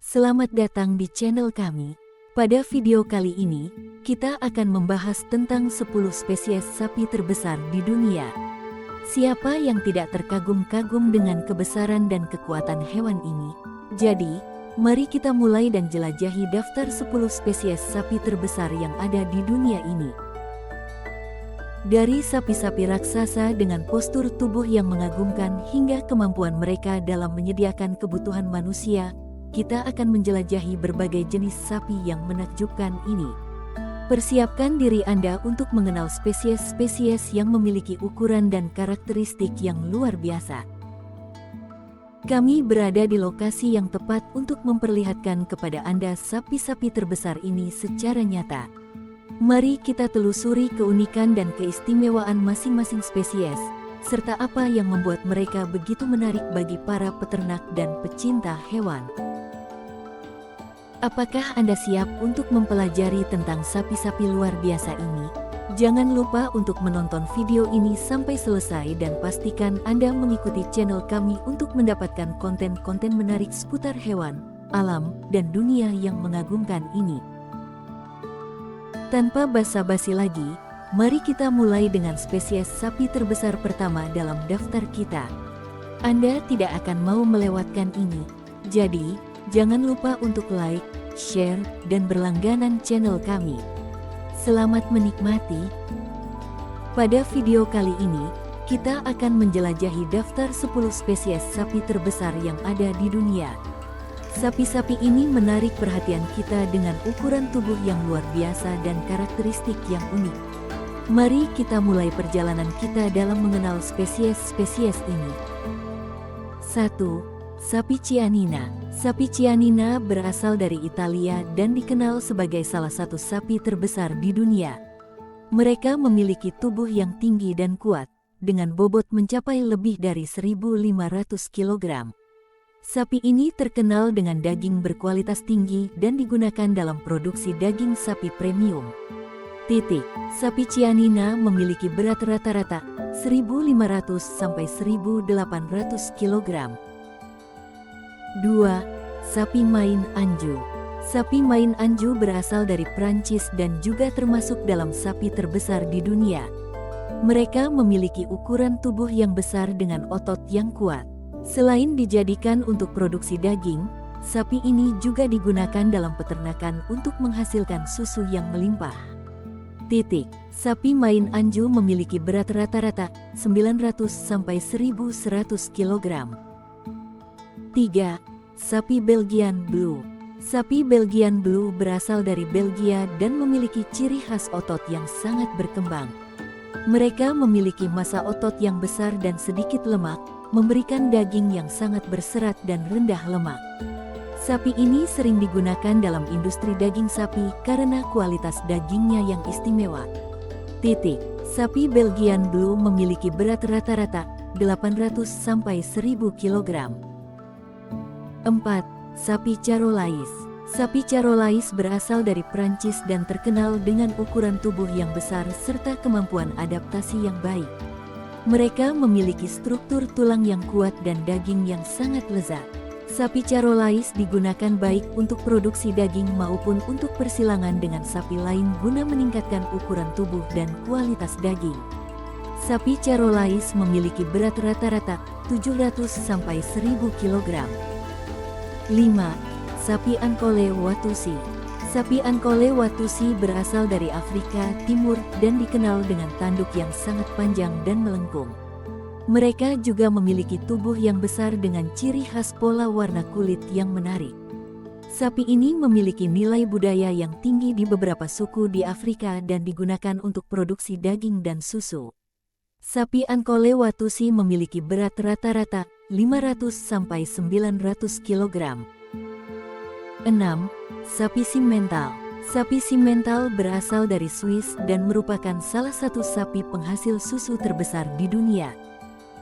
Selamat datang di channel kami. Pada video kali ini, kita akan membahas tentang 10 spesies sapi terbesar di dunia. Siapa yang tidak terkagum-kagum dengan kebesaran dan kekuatan hewan ini? Jadi, mari kita mulai dan jelajahi daftar 10 spesies sapi terbesar yang ada di dunia ini. Dari sapi-sapi raksasa dengan postur tubuh yang mengagumkan hingga kemampuan mereka dalam menyediakan kebutuhan manusia, kita akan menjelajahi berbagai jenis sapi yang menakjubkan ini. Persiapkan diri Anda untuk mengenal spesies-spesies yang memiliki ukuran dan karakteristik yang luar biasa. Kami berada di lokasi yang tepat untuk memperlihatkan kepada Anda sapi-sapi terbesar ini secara nyata. Mari kita telusuri keunikan dan keistimewaan masing-masing spesies, serta apa yang membuat mereka begitu menarik bagi para peternak dan pecinta hewan. Apakah Anda siap untuk mempelajari tentang sapi-sapi luar biasa ini? Jangan lupa untuk menonton video ini sampai selesai dan pastikan Anda mengikuti channel kami untuk mendapatkan konten-konten menarik seputar hewan, alam, dan dunia yang mengagumkan ini. Tanpa basa-basi lagi, mari kita mulai dengan spesies sapi terbesar pertama dalam daftar kita. Anda tidak akan mau melewatkan ini, jadi jangan lupa untuk like, share, dan berlangganan channel kami. Selamat menikmati. Pada video kali ini, kita akan menjelajahi daftar 10 spesies sapi terbesar yang ada di dunia. Sapi-sapi ini menarik perhatian kita dengan ukuran tubuh yang luar biasa dan karakteristik yang unik. Mari kita mulai perjalanan kita dalam mengenal spesies-spesies ini. 1. Sapi Chianina. Sapi Chianina berasal dari Italia dan dikenal sebagai salah satu sapi terbesar di dunia. Mereka memiliki tubuh yang tinggi dan kuat, dengan bobot mencapai lebih dari 1.500 kg. Sapi ini terkenal dengan daging berkualitas tinggi dan digunakan dalam produksi daging sapi premium. Sapi Chianina memiliki berat rata-rata 1.500 sampai 1.800 kg. 2. Sapi Maine Anjou. Sapi Maine Anjou berasal dari Prancis dan juga termasuk dalam sapi terbesar di dunia. Mereka memiliki ukuran tubuh yang besar dengan otot yang kuat. Selain dijadikan untuk produksi daging, sapi ini juga digunakan dalam peternakan untuk menghasilkan susu yang melimpah. Sapi Maine Anjou memiliki berat rata-rata 900 sampai 1.100 kg. 3. Sapi Belgian Blue. Sapi Belgian Blue berasal dari Belgia dan memiliki ciri khas otot yang sangat berkembang. Mereka memiliki massa otot yang besar dan sedikit lemak, memberikan daging yang sangat berserat dan rendah lemak. Sapi ini sering digunakan dalam industri daging sapi karena kualitas dagingnya yang istimewa. Sapi Belgian Blue memiliki berat rata-rata 800 sampai 1.000 kg. 4. Sapi Charolais. Sapi Charolais berasal dari Prancis dan terkenal dengan ukuran tubuh yang besar serta kemampuan adaptasi yang baik. Mereka memiliki struktur tulang yang kuat dan daging yang sangat lezat. Sapi Charolais digunakan baik untuk produksi daging maupun untuk persilangan dengan sapi lain guna meningkatkan ukuran tubuh dan kualitas daging. Sapi Charolais memiliki berat rata-rata 700 sampai 1.000 kg. 5. Sapi Ankole Watusi. Sapi Ankole Watusi berasal dari Afrika Timur dan dikenal dengan tanduk yang sangat panjang dan melengkung. Mereka juga memiliki tubuh yang besar dengan ciri khas pola warna kulit yang menarik. Sapi ini memiliki nilai budaya yang tinggi di beberapa suku di Afrika dan digunakan untuk produksi daging dan susu. Sapi Ankole Watusi memiliki berat rata-rata 500 sampai 900 kg. 6. Sapi Simmental. Sapi Simmental berasal dari Swiss dan merupakan salah satu sapi penghasil susu terbesar di dunia.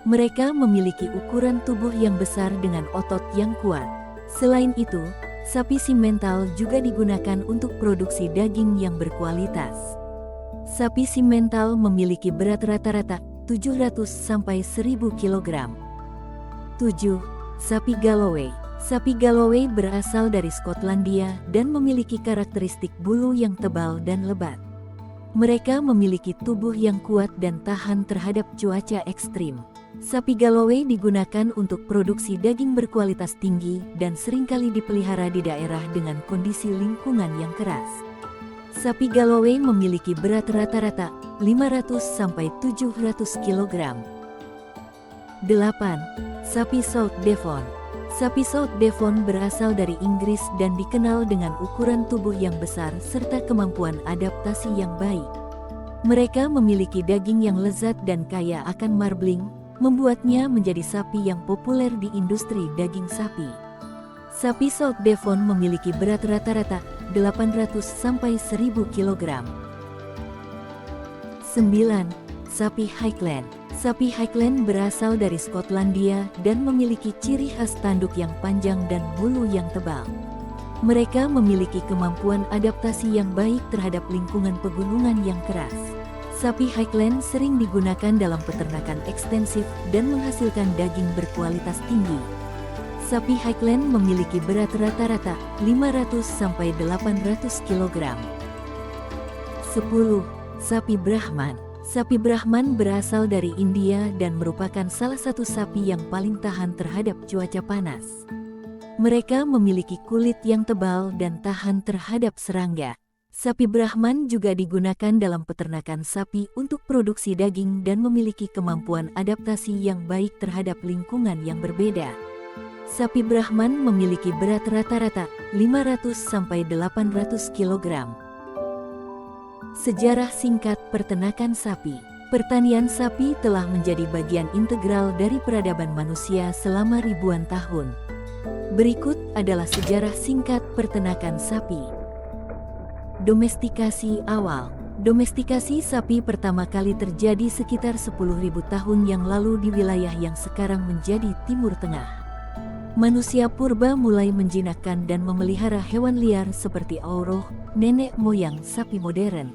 Mereka memiliki ukuran tubuh yang besar dengan otot yang kuat. Selain itu, sapi Simmental juga digunakan untuk produksi daging yang berkualitas. Sapi Simmental memiliki berat rata-rata 700 sampai 1.000 kg. 7. Sapi Galloway. Sapi Galloway berasal dari Skotlandia dan memiliki karakteristik bulu yang tebal dan lebat. Mereka memiliki tubuh yang kuat dan tahan terhadap cuaca ekstrim. Sapi Galloway digunakan untuk produksi daging berkualitas tinggi dan seringkali dipelihara di daerah dengan kondisi lingkungan yang keras. Sapi Galloway memiliki berat rata-rata 500–700 kg. 8. Sapi South Devon. Sapi South Devon berasal dari Inggris dan dikenal dengan ukuran tubuh yang besar serta kemampuan adaptasi yang baik. Mereka memiliki daging yang lezat dan kaya akan marbling, membuatnya menjadi sapi yang populer di industri daging sapi. Sapi South Devon memiliki berat rata-rata 800–1000 kg. 9. Sapi Highland. Sapi Highland berasal dari Skotlandia dan memiliki ciri khas tanduk yang panjang dan bulu yang tebal. Mereka memiliki kemampuan adaptasi yang baik terhadap lingkungan pegunungan yang keras. Sapi Highland sering digunakan dalam peternakan ekstensif dan menghasilkan daging berkualitas tinggi. Sapi Highland memiliki berat rata-rata 500–800 kg. 10. Sapi Brahman. Sapi Brahman berasal dari India dan merupakan salah satu sapi yang paling tahan terhadap cuaca panas. Mereka memiliki kulit yang tebal dan tahan terhadap serangga. Sapi Brahman juga digunakan dalam peternakan sapi untuk produksi daging dan memiliki kemampuan adaptasi yang baik terhadap lingkungan yang berbeda. Sapi Brahman memiliki berat rata-rata 500–800 kg. Sejarah singkat peternakan sapi. Pertanian sapi telah menjadi bagian integral dari peradaban manusia selama ribuan tahun. Berikut adalah sejarah singkat peternakan sapi. Domestikasi awal. Domestikasi sapi pertama kali terjadi sekitar 10.000 tahun yang lalu di wilayah yang sekarang menjadi Timur Tengah. Manusia purba mulai menjinakkan dan memelihara hewan liar seperti auroch, nenek moyang sapi modern.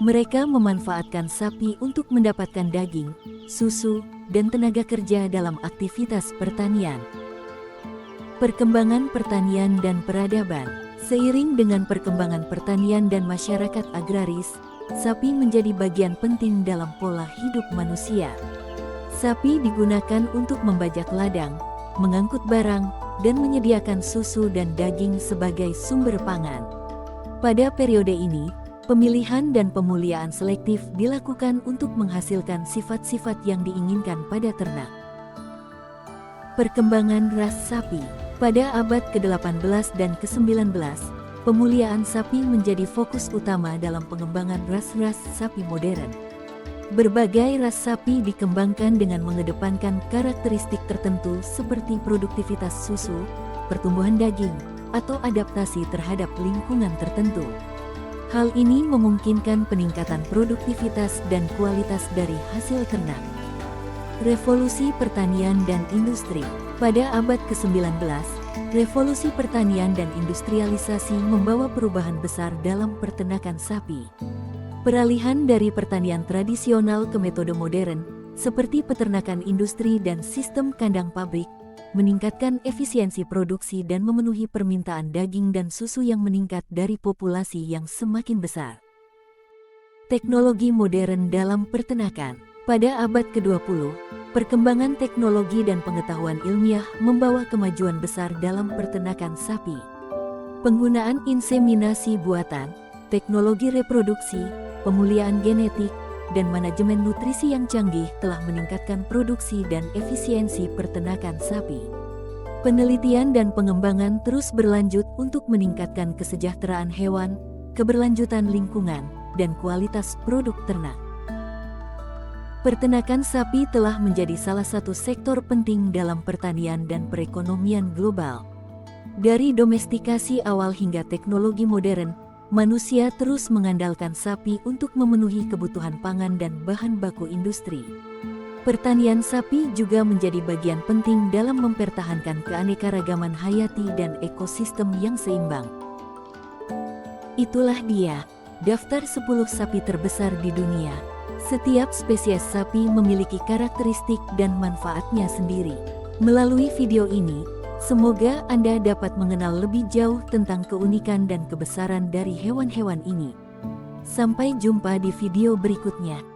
Mereka memanfaatkan sapi untuk mendapatkan daging, susu, dan tenaga kerja dalam aktivitas pertanian. Perkembangan pertanian dan peradaban. Seiring dengan perkembangan pertanian dan masyarakat agraris, sapi menjadi bagian penting dalam pola hidup manusia. Sapi digunakan untuk membajak ladang, mengangkut barang, dan menyediakan susu dan daging sebagai sumber pangan. Pada periode ini, pemilihan dan pemuliaan selektif dilakukan untuk menghasilkan sifat-sifat yang diinginkan pada ternak. Perkembangan ras sapi. Pada abad ke-18 dan ke-19, pemuliaan sapi menjadi fokus utama dalam pengembangan ras-ras sapi modern. Berbagai ras sapi dikembangkan dengan mengedepankan karakteristik tertentu seperti produktivitas susu, pertumbuhan daging, atau adaptasi terhadap lingkungan tertentu. Hal ini memungkinkan peningkatan produktivitas dan kualitas dari hasil ternak. Revolusi pertanian dan industri. Pada abad ke-19, revolusi pertanian dan industrialisasi membawa perubahan besar dalam peternakan sapi. Peralihan dari pertanian tradisional ke metode modern, seperti peternakan industri dan sistem kandang pabrik, meningkatkan efisiensi produksi dan memenuhi permintaan daging dan susu yang meningkat dari populasi yang semakin besar. Teknologi modern dalam peternakan. Pada abad ke-20, perkembangan teknologi dan pengetahuan ilmiah membawa kemajuan besar dalam peternakan sapi. Penggunaan inseminasi buatan, teknologi reproduksi, pemuliaan genetik, dan manajemen nutrisi yang canggih telah meningkatkan produksi dan efisiensi peternakan sapi. Penelitian dan pengembangan terus berlanjut untuk meningkatkan kesejahteraan hewan, keberlanjutan lingkungan, dan kualitas produk ternak. Peternakan sapi telah menjadi salah satu sektor penting dalam pertanian dan perekonomian global. Dari domestikasi awal hingga teknologi modern, manusia terus mengandalkan sapi untuk memenuhi kebutuhan pangan dan bahan baku industri. Pertanian sapi juga menjadi bagian penting dalam mempertahankan keanekaragaman hayati dan ekosistem yang seimbang. Itulah dia, daftar 10 sapi terbesar di dunia. Setiap spesies sapi memiliki karakteristik dan manfaatnya sendiri. Melalui video ini, Semoga Anda dapat mengenal lebih jauh tentang keunikan dan kebesaran dari hewan-hewan ini. Sampai jumpa di video berikutnya.